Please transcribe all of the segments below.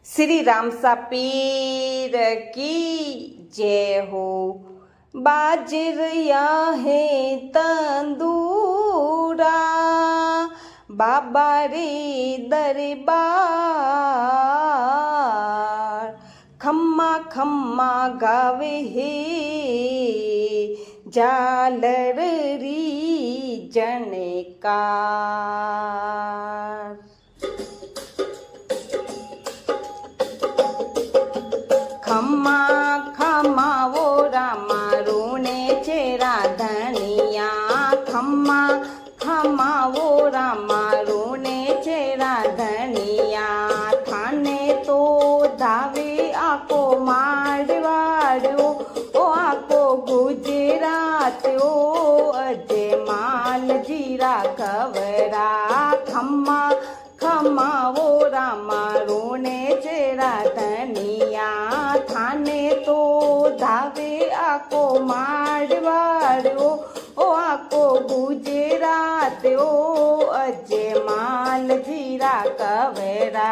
श्री राम सा पीर की जय हो। बाजरिया है तंदूरा बाबा रे दरबार, खम्मा खम्मा गावे है झालर री जनकार। खम्मा खम्मा वो रामा रोने चेरा धनिया, खम्मा खम्मा वो रामा रोने चेरा धनिया। थाने तो धावे आको मारवाड़ो ओ आको गुजरात ओ अजे माल जीरा कवरा। खम्मा खम्मा वो रामा रोने चेरा धनिया, थाने तो धावे आको मारवाड़ो ओ आको गुजरात ओ अजे माल जीरा कवरा।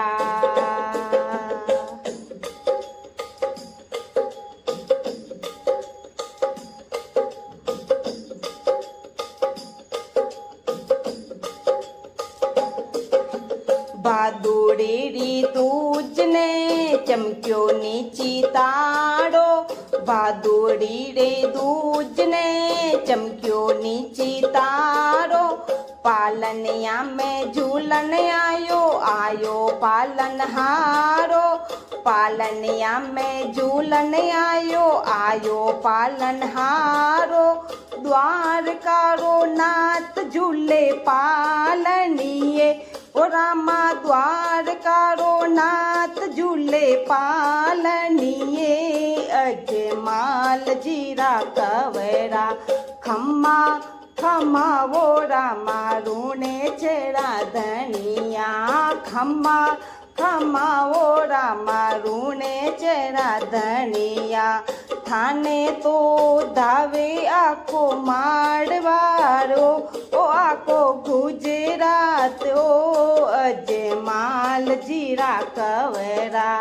भादुड़ी दूजने चमक्यो नीची ताड़ो, भादुड़ी रे दूजने चमक्यो नीची तारो। पालनिया में झूलन आयो आयो पालन हारो, पालनिया में झूलन आयो आयो पालन हारो। द्वारकारो नाथ झूले पालनिए ओ रामा, द्वारकारो नाथ झूले पालनिए अजमाल जीरा कवरा। खम्मा खम्मा वो रामा रोने चेरा धनिया, खम्मा खम्मा वो रामा रोने चेरा धनिया। थाने तो धावे आको मारवाड़ो ओ आको गुजरात ओ अजे माल जीरा कवरा।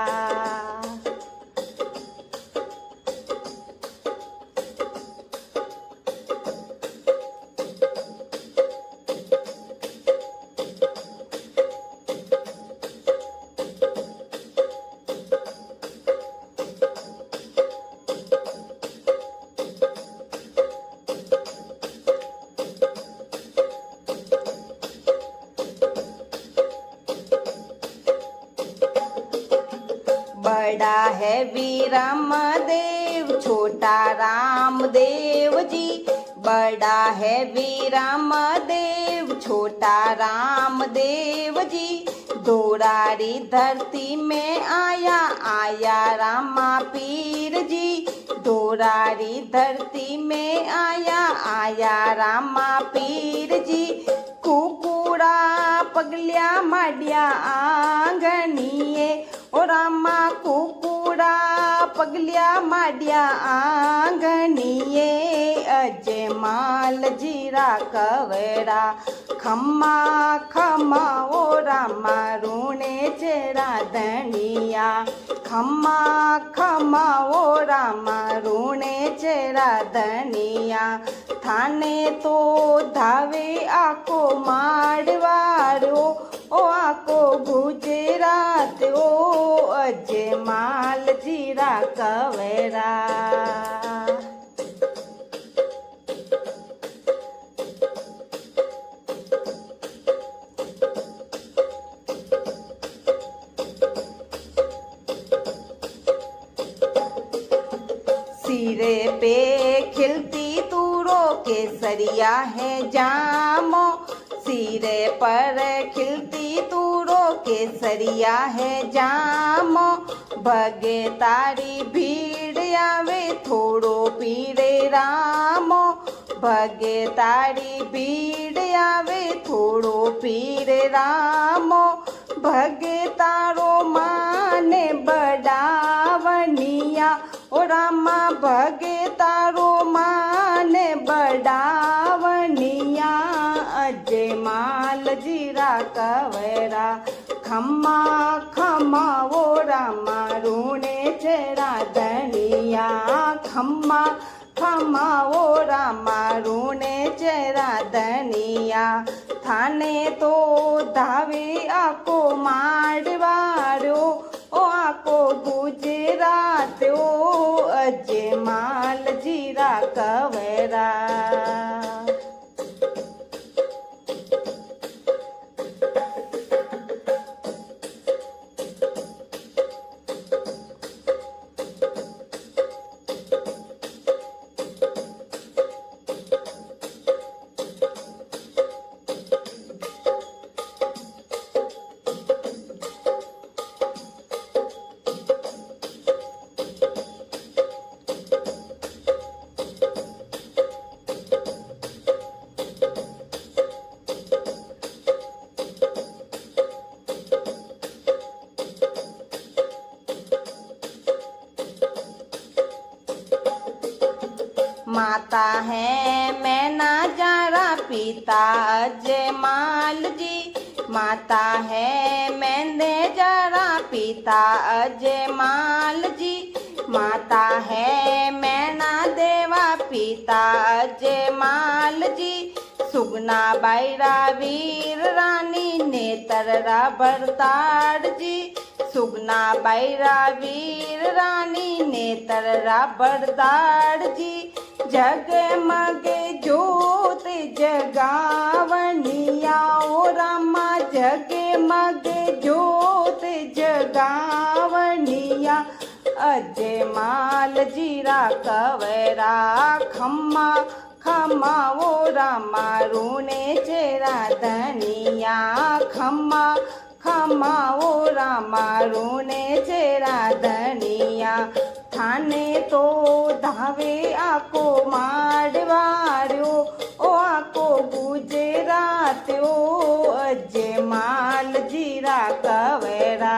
बड़ा है वीरम देव छोटा रामदेव जी, बड़ा है वीरम देव छोटा रामदेव जी। दोरारी धरती में आया आया रामा पीर जी, दोरारी धरती में आया आया रामा पीर जी। कुकुड़ा पगलिया माडिया आंगणीए ओ रामा, कुकुड़ा पगलिया माडिया आंगणीए अजे माल जीरा कवरा। खम्मा खम्मा ओ रामा रोने चेरा धनिया, खम्मा खम्मा ओ रामा रोने चेरा धनिया। थाने तो धावे आको मारवाड़ो ओ आको गुजरात ओ अजे माल जीरा कवरा। सिरे पे खिलती तूरो केसरिया है जामो, सिरे पर खिलती तूरो केसरिया है जामो। भगे तारी भीड़ आवे थोड़ो पीड़े रामो, भगे तारी भीड़ आवे थोड़ो पीड़े रामो। भगे तारो माने बड़ावनिया ओ रामा, भगे तारो माने बड़ावनिया अजे माल जीरा कवरा। खम्मा खम्मा वो ओ रामा रूणे चेरा धनिया खम्मा खम्मा ओ रामा रूणे चेरा धनिया थाने तो धावे आको मारवाड़ो ओ आको गुजरात ओ अजमाल जीरा कवेरा माता है मैना जरा पिता अजमाल जी माता है मैंने जरा पिता अजमाल जी माता है मैना देवा पिता अजमाल जी सुगना बायरा वीर रानी नेतरा भरताड़ जी सुगना बायरा वीर रानी नेतरा भरताड़ जी जगमगे ज्योत जगावनिया ओ रामा जगमगे ज्योत जगावनिया अजमाल जीरा कवेरा खम्मा खम्मा ओ रामा रूणे चेरा धनिया खम्मा खम्मा ओ रामा रूणे चेरा धनिया थाने तो धावे आको मारवाड़ो ओ आको गुजरात ओ अजमाल जीरा कवेरा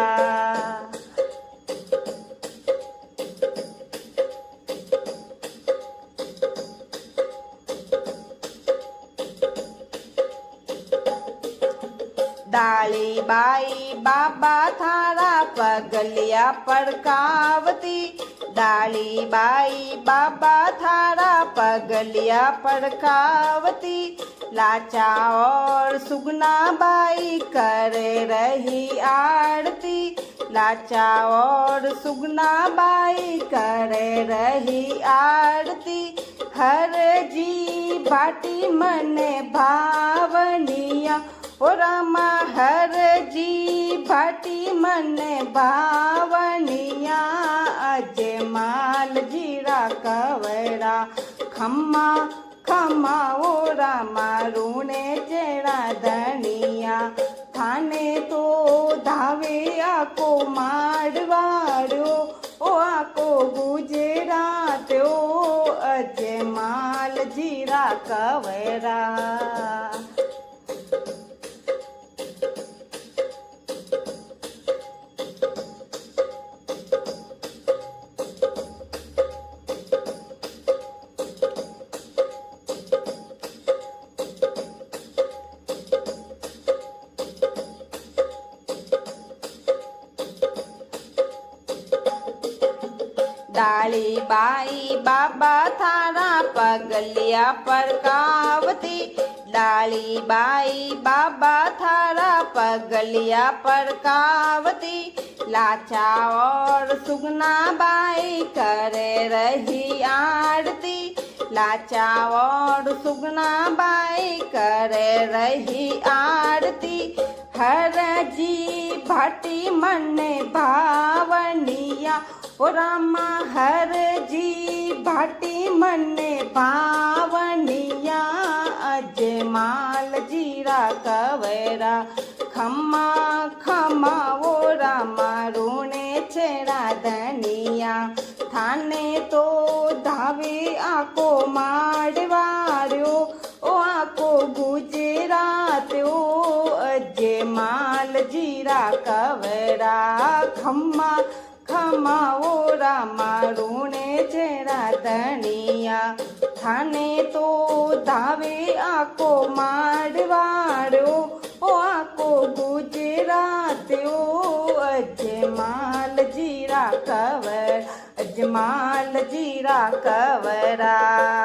डाली बाई बाबा थारा पगलिया पड़कावती डाली बाई बाबा थारा पगलिया पड़कावती लाचा और सुगना बाई करे रही आरती लाचा और सुगना बाई करे रही आरती हर जी भाटी मने भावनिया ओ रामा हर जी भाटी मने भावनिया अजमाल जीरा कवेरा खम्मा खम्मा ओ रामा रूणे चेरा धनिया थाने तो धावे आको मारवाड़ो ओ आको गुजरात ओ अजमाल जीरा कवेरा डाली बाई बाबा थारा पगलिया पड़कावती डाली बाई बाबा थारा पगलिया पड़कावती लाचा और सुगना बाई करे रही आरती लाचा और सुगना बाई करे रही आरती हर जी भाटी मने भावनिया ओ रामा हर जी भाटी मने भावनिया अजमाल जीरा कवेरा खम्मा खम्मा ओ रामा रूणे चेरा धनिया थाने तो धावे आको मारवाड़ो ओ आको गुजरात ओ अजमाल जीरा कवेरा खम्मा खम्मा ओ रामा रूणे चेरा धनिया थाने तो धावे आको मारवाड़ो ओ आको गुजरात ओ अजमाल અજમાલ જીરા કવર અજમાલ જીરા કવરા